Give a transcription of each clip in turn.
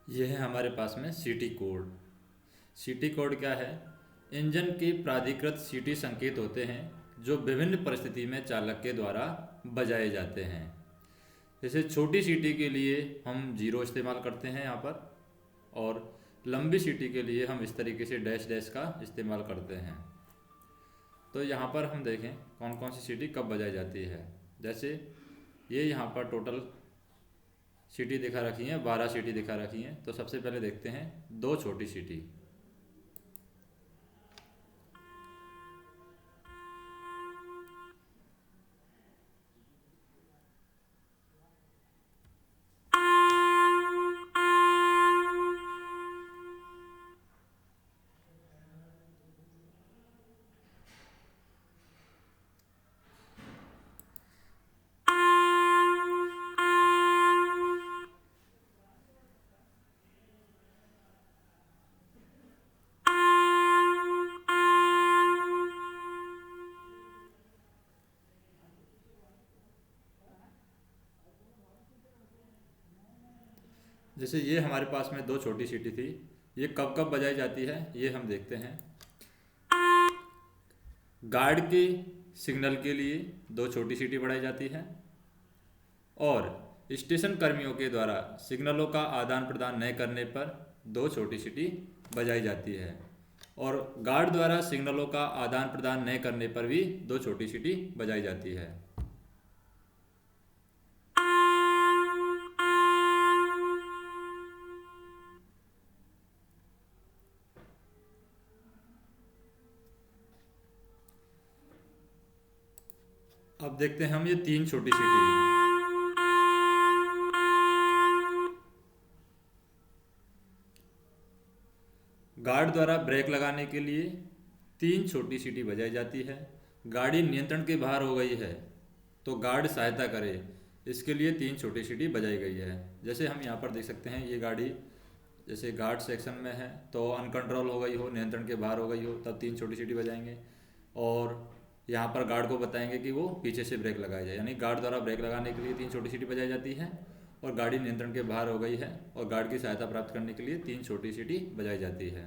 ये है हमारे पास में सीटी कोड। सीटी कोड क्या है? इंजन के प्राधिकृत सीटी संकेत होते हैं जो विभिन्न परिस्थिति में चालक के द्वारा बजाए जाते हैं। जैसे छोटी सीटी के लिए हम जीरो इस्तेमाल करते हैं यहाँ पर, और लंबी सीटी के लिए हम इस तरीके से डैश डैश का इस्तेमाल करते हैं। तो यहाँ पर हम देखें कौन कौन सी सीटी कब बजाई जाती है। जैसे ये यहाँ पर टोटल सीटी दिखा रखी हैं, 12 सीटी दिखा रखी हैं। तो सबसे पहले देखते हैं दो छोटी सीटी। जैसे ये हमारे पास में दो छोटी सीटी थी, ये कब कब बजाई जाती है ये हम देखते हैं। गार्ड के सिग्नल के लिए दो छोटी सीटी बढ़ाई जाती है, और स्टेशन कर्मियों के द्वारा सिग्नलों का आदान प्रदान न करने पर दो छोटी सीटी बजाई जाती है, और गार्ड द्वारा सिग्नलों का आदान प्रदान न करने पर भी दो छोटी सीटी बजाई जाती है। अब देखते हैं हम ये तीन छोटी सीटी। गार्ड द्वारा ब्रेक लगाने के लिए तीन छोटी सीटी बजाई जाती है। गाड़ी नियंत्रण के बाहर हो गई है तो गार्ड सहायता करे, इसके लिए तीन छोटी सीटी बजाई गई है। जैसे हम यहाँ पर देख सकते हैं, ये गाड़ी जैसे गार्ड सेक्शन में है तो अनकंट्रोल हो गई हो, नियंत्रण के बाहर हो गई हो, तब तीन छोटी सीटी बजाएंगे। और यहाँ पर गार्ड को बताएंगे कि वो पीछे से ब्रेक लगाया जाए, यानी गार्ड द्वारा ब्रेक लगाने के लिए तीन छोटी सीटी बजाई जाती है। और गाड़ी नियंत्रण के बाहर हो गई है और गार्ड की सहायता प्राप्त करने के लिए तीन छोटी सीटी बजाई जाती है।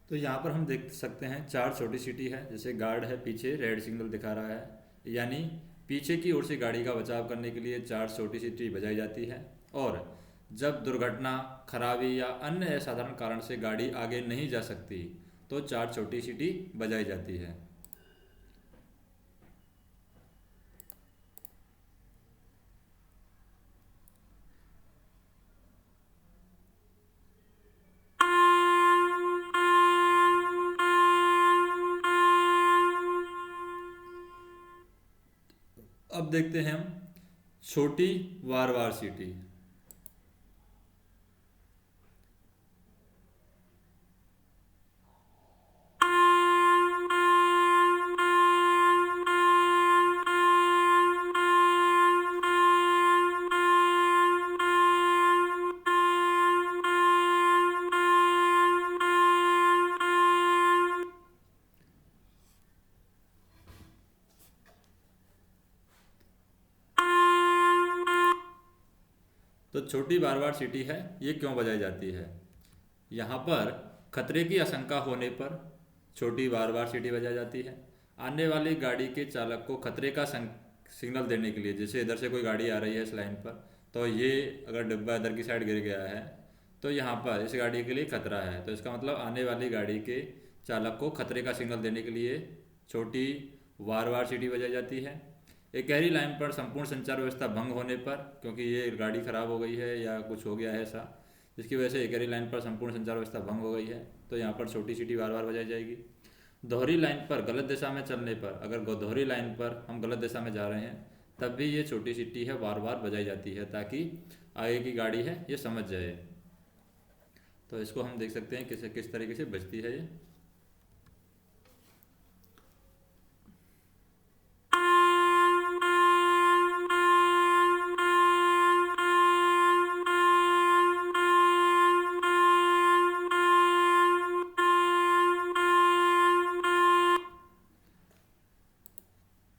तो यहाँ पर हम देख सकते हैं चार छोटी सीटी है। जैसे गार्ड है, पीछे रेड सिग्नल दिखा रहा है, यानी पीछे की ओर से गाड़ी का बचाव करने के लिए चार छोटी सीटी बजाई जाती है। और जब दुर्घटना, खराबी या अन्य असाधारण कारण से गाड़ी आगे नहीं जा सकती तो चार छोटी सीटी बजाई जाती है। अब देखते हैं हम छोटी वार वार सीटी। तो छोटी बार बार सीटी है, ये क्यों बजाई जाती है? यहाँ पर खतरे की आशंका होने पर छोटी बार बार सीटी बजाई जाती है। आने वाली गाड़ी के चालक को खतरे का सिग्नल देने के लिए, जैसे इधर से कोई गाड़ी आ रही है इस लाइन पर, तो ये अगर डिब्बा इधर की साइड गिर गया है तो यहाँ पर इस गाड़ी के लिए खतरा है, तो इसका मतलब आने वाली गाड़ी के चालक को खतरे का सिग्नल देने के लिए छोटी वार वार सीटी बजाई जाती है। एक गहरी लाइन पर संपूर्ण संचार व्यवस्था भंग होने पर, क्योंकि ये गाड़ी खराब हो गई है या कुछ हो गया है ऐसा जिसकी वजह से एकरी लाइन पर संपूर्ण संचार व्यवस्था भंग हो गई है, तो यहाँ पर छोटी सीटी बार बार बजाई जाएगी। दोहरी लाइन पर गलत दिशा में चलने पर, अगर दोहरी लाइन पर हम गलत दिशा में जा रहे हैं तब भी ये छोटी सीटी है बार बार बजाई जाती है, ताकि आगे की गाड़ी है ये समझ जाए। तो इसको हम देख सकते हैं किस तरीके से बजती है ये।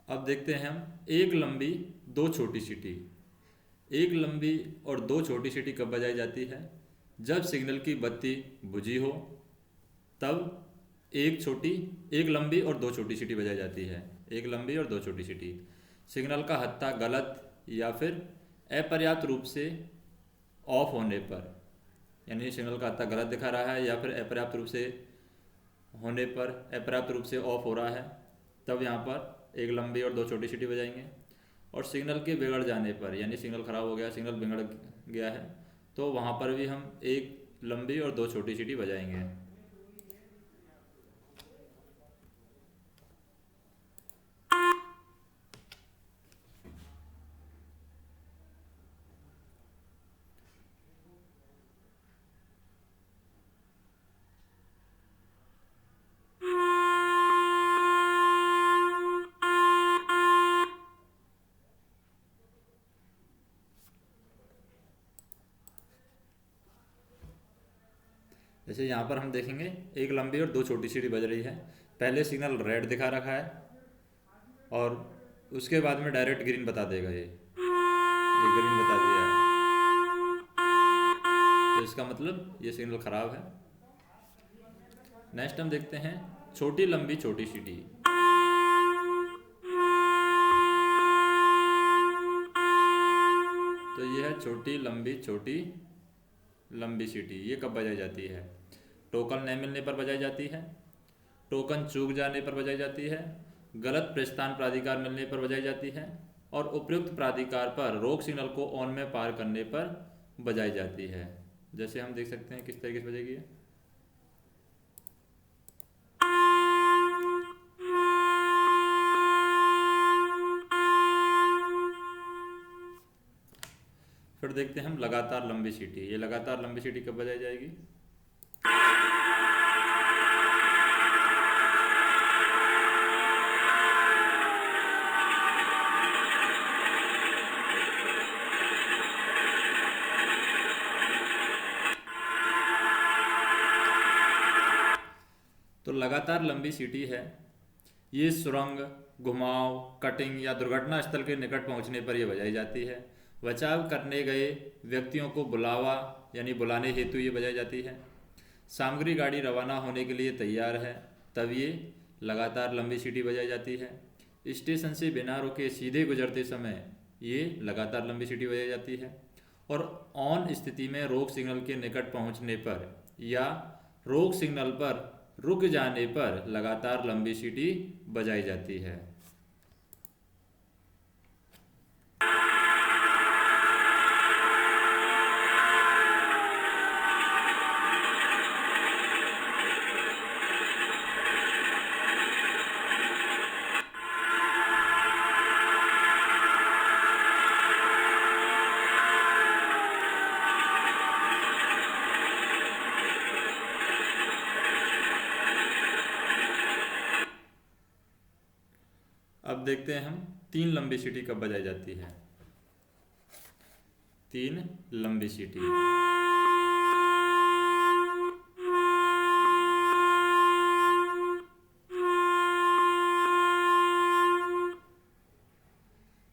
अब देखते हैं हम एक लंबी दो छोटी सीटी। एक लंबी और दो छोटी सीटी कब बजाई जाती है? जब सिग्नल की बत्ती बुझी हो तब एक लंबी और दो छोटी सीटी बजाई जाती है। एक लंबी और दो छोटी सीटी। सिग्नल का हत्था गलत या फिर अपर्याप्त रूप से ऑफ होने पर, यानी सिग्नल का हत्था गलत दिखा रहा है या फिर अपर्याप्त रूप से होने पर, अपर्याप्त रूप से ऑफ हो रहा है, तब यहाँ पर एक लंबी और दो छोटी सीटी बजाएंगे। और सिग्नल के बिगड़ जाने पर, यानी सिग्नल खराब हो गया, सिग्नल बिगड़ गया है, तो वहाँ पर भी हम एक लंबी और दो छोटी सीटी बजाएंगे। जैसे यहाँ पर हम देखेंगे एक लंबी और दो छोटी सीटी बज रही है। पहले सिग्नल रेड दिखा रखा है और उसके बाद में डायरेक्ट ग्रीन बता देगा, ये ग्रीन बता दिया है, तो इसका मतलब ये सिग्नल खराब है। नेक्स्ट हम देखते हैं छोटी लंबी छोटी सीटी। तो ये है छोटी लंबी सीटी। ये कब बजाई जाती है? टोकन नहीं मिलने पर बजाई जाती है, टोकन चूक जाने पर बजाई जाती है, गलत प्रस्थान प्राधिकार मिलने पर बजाई जाती है, और उपयुक्त प्राधिकार पर रोक सिग्नल को ऑन में पार करने पर बजाई जाती है। जैसे हम देख सकते हैं किस तरीके से बजेगी ये। फिर देखते हैं हम लगातार लंबी सीटी। ये लगातार लंबी सीटी कब बजाई जाएगी? तो लगातार लंबी सीटी है, ये सुरंग, घुमाव, कटिंग या दुर्घटना स्थल के निकट पहुंचने पर यह बजाई जाती है। बचाव करने गए व्यक्तियों को बुलावा यानी बुलाने हेतु ये बजाई जाती है। सामग्री गाड़ी रवाना होने के लिए तैयार है, तब ये लगातार लंबी सीटी बजाई जाती है। स्टेशन से बिना रुके सीधे गुजरते समय ये लगातार लंबी सीटी बजाई जाती है। और ऑन स्थिति में रोक सिग्नल के निकट पहुंचने पर या रोक सिग्नल पर रुक जाने पर लगातार लंबी सीटी बजाई जाती है। अब देखते हैं हम तीन लंबी सीटी कब बजाई जाती है। तीन लंबी सीटी।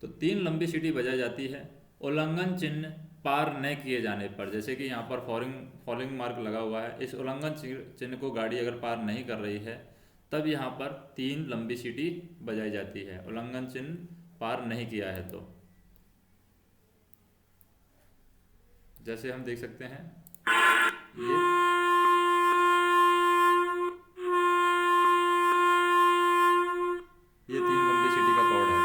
तो तीन लंबी सीटी बजाई जाती है उल्लंघन चिन्ह पार न किए जाने पर। जैसे कि यहाँ पर फॉलोइंग मार्क लगा हुआ है, इस उल्लंघन चिन्ह को गाड़ी अगर पार नहीं कर रही है तब यहाँ पर तीन लंबी सीटी बजाई जाती है, उल्लंघन चिन्ह पार नहीं किया है तो। जैसे हम देख सकते हैं ये तीन लंबी सीटी का कोड है।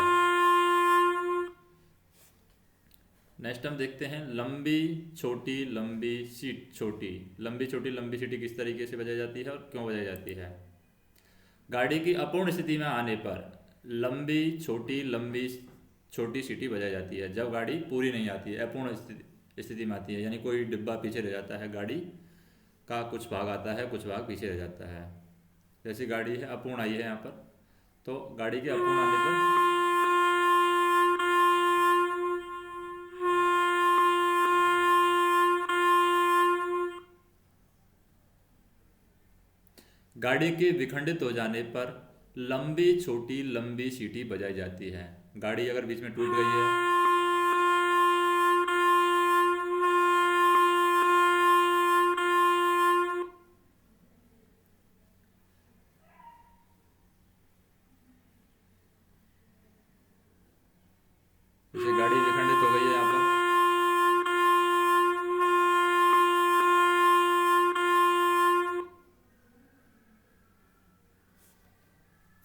नेक्स्ट हम देखते हैं लंबी छोटी लंबी सीट छोटी। लंबी छोटी लंबी सीटी किस तरीके से बजाई जाती है और क्यों बजाई जाती है। गाड़ी की अपूर्ण स्थिति में आने पर लंबी छोटी छोटी सीटी बजाई जाती है। जब गाड़ी पूरी नहीं आती है, अपूर्ण स्थिति में आती है, यानी कोई डिब्बा पीछे रह जाता है, गाड़ी का कुछ भाग आता है, कुछ भाग पीछे रह जाता है। जैसी गाड़ी है अपूर्ण आई है यहाँ पर, तो गाड़ी के अपूर्ण आने पर गाड़ी के विखंडित हो जाने पर लंबी छोटी लंबी सीटी बजाई जाती है। गाड़ी अगर बीच में टूट गई है, जैसे गाड़ी विखंडित हो गई है यहाँ पर,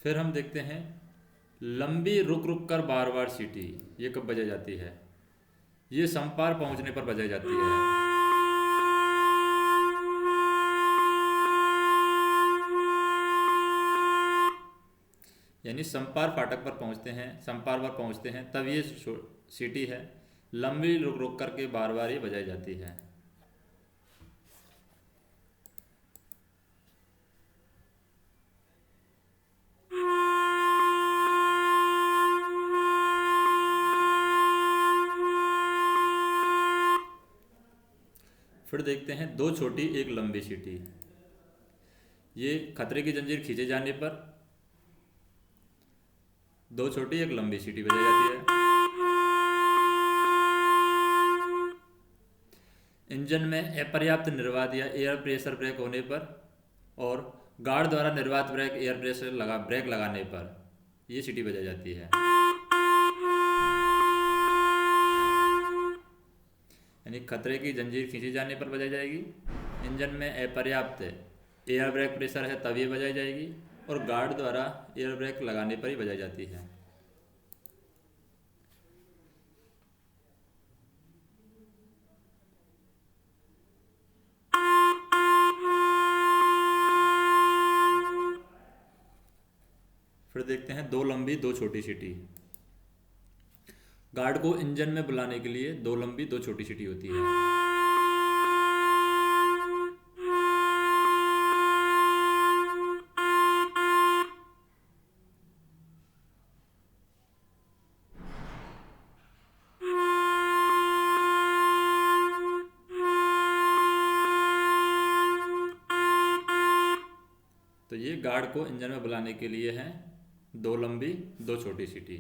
फिर हम देखते हैं लंबी रुक रुक कर बार बार सीटी। ये कब बजाई जाती है। ये संपार पहुंचने पर बजाई जाती है। यानी संपार फाटक पर पहुंचते हैं, संपार पर पहुंचते हैं, तब ये सीटी है लंबी रुक रुक करके बार बार ये बजाई जाती है। फिर देखते हैं दो छोटी एक लंबी सीटी। ये खतरे की जंजीर खींचे जाने पर दो छोटी एक लंबी सीटी बजाई जाती है। इंजन में अपर्याप्त निर्वात या एयर प्रेशर ब्रेक होने पर और गार्ड द्वारा निर्वात ब्रेक एयर प्रेशर ब्रेक लगाने पर ये सीटी बजाई जाती है। यानी खतरे की जंजीर खींची जाने पर बजाई जाएगी, इंजन में अपर्याप्त एयर ब्रेक प्रेशर है तब ये बजाई जाएगी, और गार्ड द्वारा एयर ब्रेक लगाने पर ही बजाई जाती है। फिर देखते हैं दो लंबी दो छोटी सीटी। गार्ड को इंजन में बुलाने के लिए दो लंबी दो छोटी सीटी होती है। तो ये गार्ड को इंजन में बुलाने के लिए हैं दो लंबी दो छोटी सीटी।